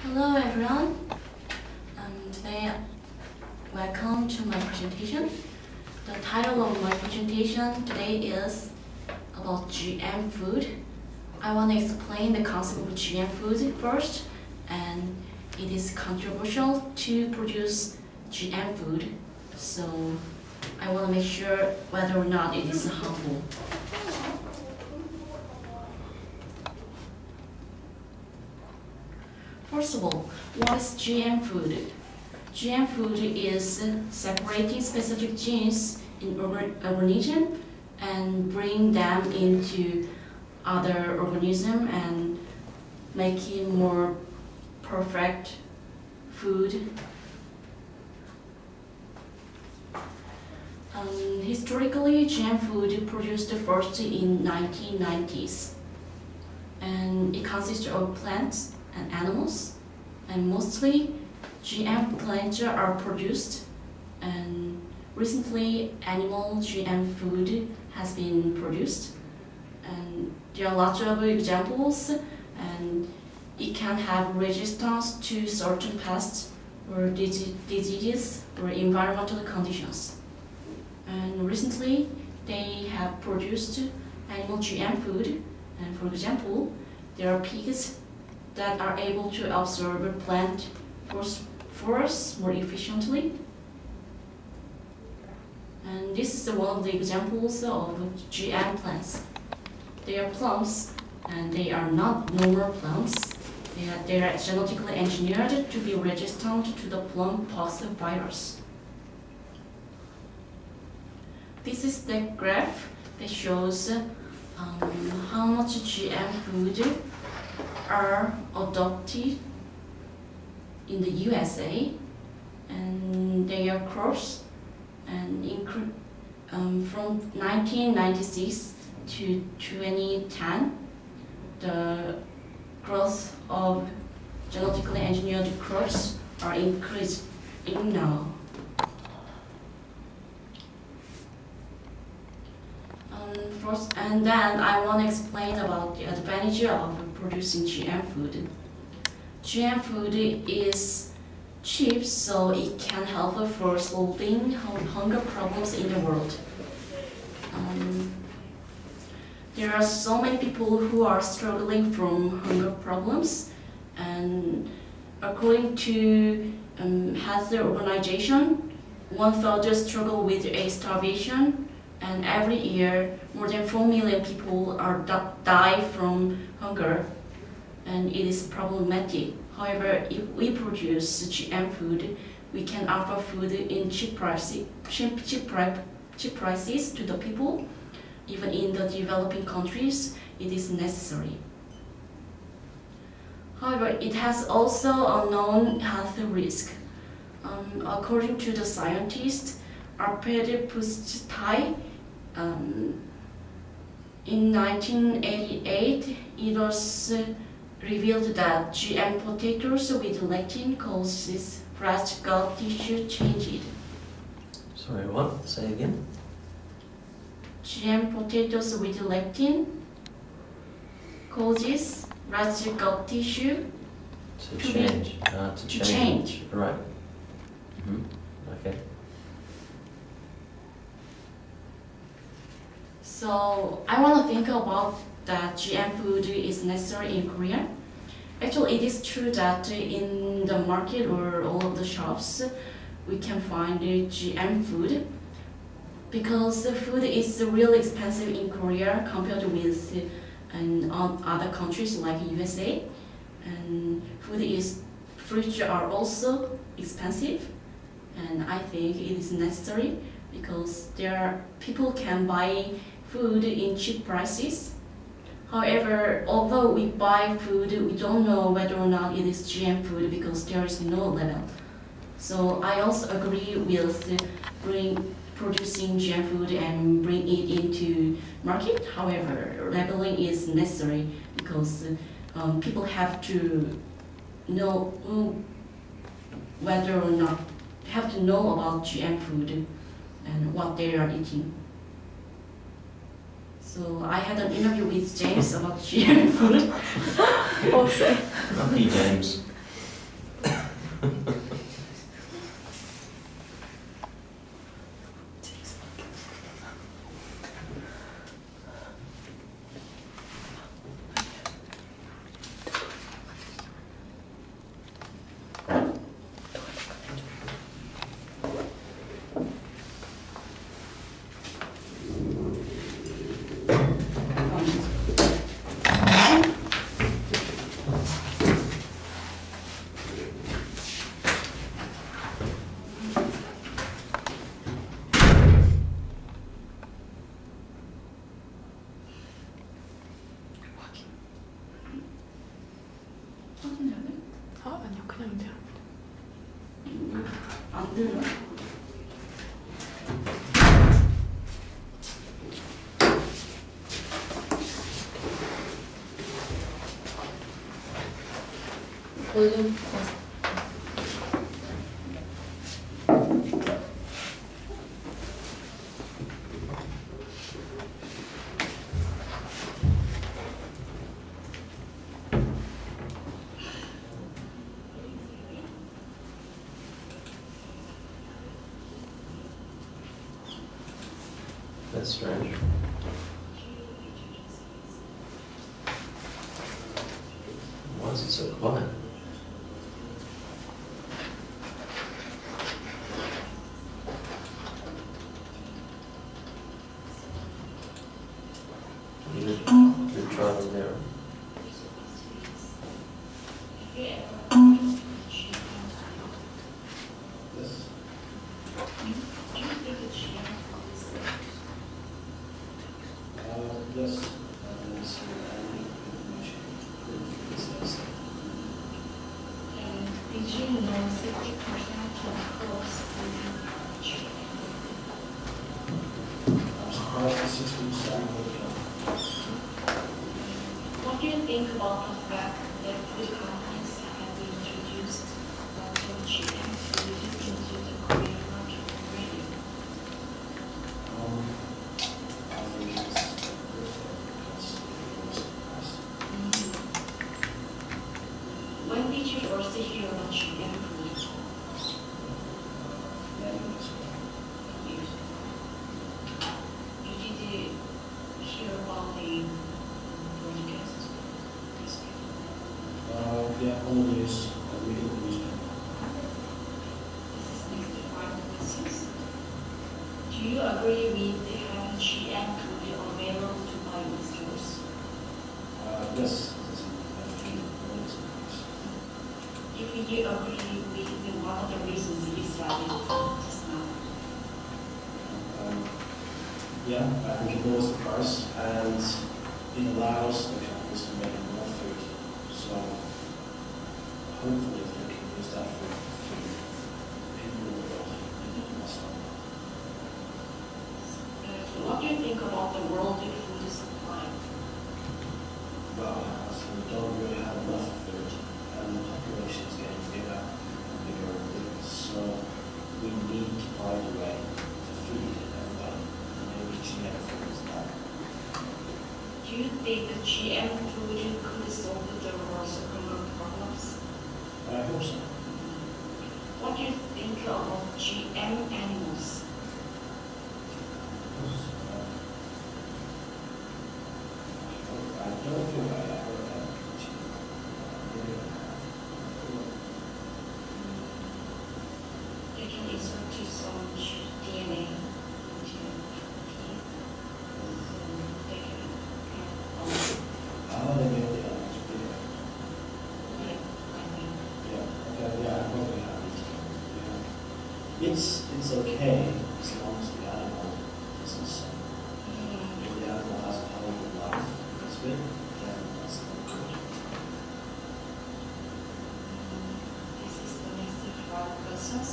Hello everyone. Today, welcome to my presentation. The title of my presentation today is about GM food. I want to explain the concept of GM food first, and it is controversial to produce GM food, so I want to make sure whether or not it is harmful. First of all, what is GM food? GM food is separating specific genes in organism and bring them into other organism and making more perfect food. Historically, GM food produced first in 1990s, and it consists of plants and animals, and mostly GM plants are produced, and recently animal GM food has been produced, and there are lots of examples, and it can have resistance to certain pests or diseases or environmental conditions. And recently they have produced animal GM food, and for example there are pigs that are able to absorb plant phosphorus more efficiently. And this is one of the examples of GM plants. They are plants, and they are not normal plants. They are genetically engineered to be resistant to the plum pox virus. This is the graph that shows how much GM food are adopted in the USA, and they are crops, and from 1996 to 2010 the growth of genetically engineered crops are increasing now. First, and then I want to explain about the advantage of producing GM food. GM food is cheap, so it can help for solving hunger problems in the world. There are so many people who are struggling from hunger problems, and according to Health Organization, 1/3 struggle with starvation, and every year more than 4 million people die from hunger, and it is problematic. However, if we produce GM food, we can offer food in cheap prices to the people. Even in the developing countries, it is necessary. However, it has also a known health risk. According to the scientists, Arpad Pusztai, in 1988, it was revealed that GM potatoes with lectin causes breast gut tissue changes. Sorry, what? Say again? GM potatoes with lectin causes breast gut tissue To change. Right. Okay. So I want to think about that GM food is necessary in Korea. Actually, it is true that in the market or all of the shops, we can find GM food, because the food is really expensive in Korea compared with other countries like USA, and fruits are also expensive, and I think it is necessary because people can buy food in cheap prices. However, although we buy food, we don't know whether or not it is GM food because there is no label. So I also agree with producing GM food and bring it into market. However, labeling is necessary because people have to know whether or not about GM food and what they are eating. So I had an interview with James about GM food. Lucky James. 아니요, 그냥 돼요. 안 들려? 볼륨. That's strange. Why is it so quiet? You're trial and error. Yes. Did you know 60% of clothes I'm surprised that 60% What do you think about the fact that food companies have introduced GM food into the Korean market already? I think it's perfect because it was surprised. When did you first hear about GM food? Many years ago. You did hear about the broadcast? Yeah, all news, reading the newspaper. This is next to five questions. Do you agree with the having GM food available to buy in stores? Yes, it's definitely one experience. If you agree with one of the reasons you said it just now, Yeah, I think it lowers the price and it allows the companies to make more food. So hopefully they can use that for people in the world. what do you think about the world food supply? Well, so we don't really have enough food and the population is getting bigger and bigger and bigger. So we need to find a way to feed everybody. And maybe GM food is that. Do you think the GM food could solve the world's hunger problems? I hope so. What do you think about GM animals? I don't think I ever had They can insert to some DNA into they can how they make the animals bigger. like Yeah, okay, yeah, I probably have it. Yeah. It's okay as long as the animal isn't sick. If the animal has a healthy life, if it's big, then that's not good. This is the next five questions.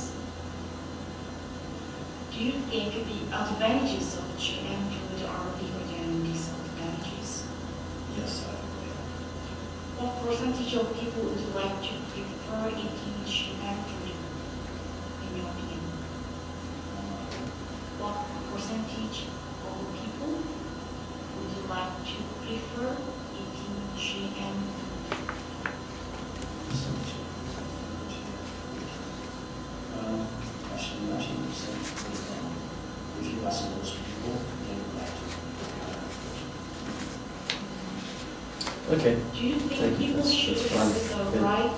Do you think the advantages of GM food are bigger than disadvantages? Yes, I agree. What percentage of people would like to prefer eating GM food, in your opinion? What percentage of people would like to prefer eating GM food? Okay. Do you think Thank you, people that's should fine. with the Good. right?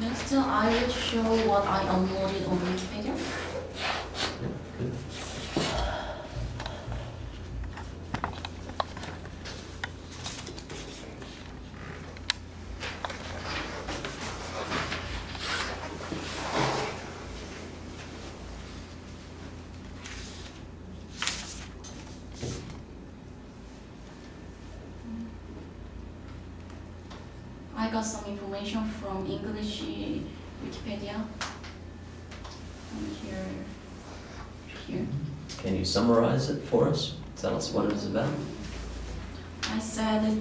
Next, I will show what I uploaded on Wikipedia. Yeah, good. I got some information from English Wikipedia. And here. Can you summarize it for us? Tell us what it is about. I said that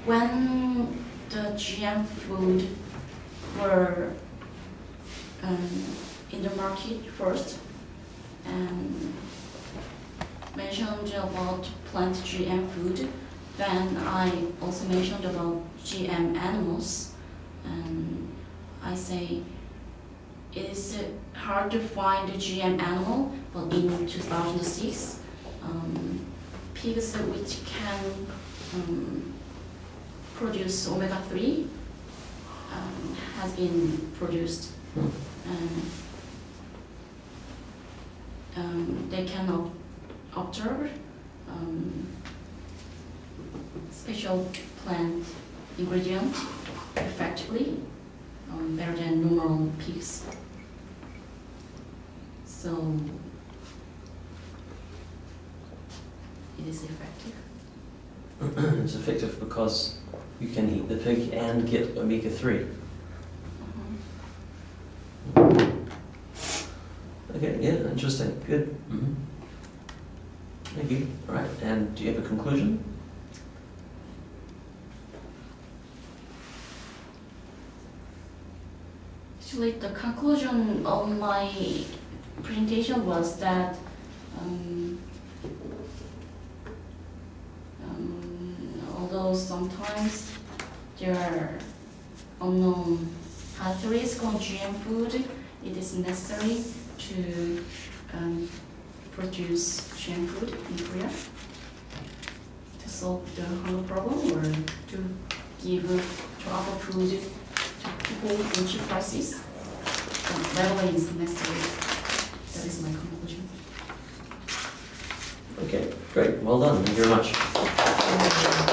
when the GM food were in the market first, and mentioned about plant GM food, then I also mentioned about GM animals, and I say it is hard to find a GM animal, but in 2006, pigs which can produce omega-3 has been produced, and they can observe special plant ingredient effectively, better than normal pigs. So it is effective. It's effective because you can eat the pig and get omega-3. Okay, yeah, interesting. Good. Thank you. All right, and do you have a conclusion? Actually, the conclusion of my presentation was that although sometimes there are unknown health risks on GM food, it is necessary to produce GM food in Korea to solve the hunger problem or to give proper food to people in cheap prices. Whatever is necessary. That is my conclusion. Okay, great. Well done. Thank you very much.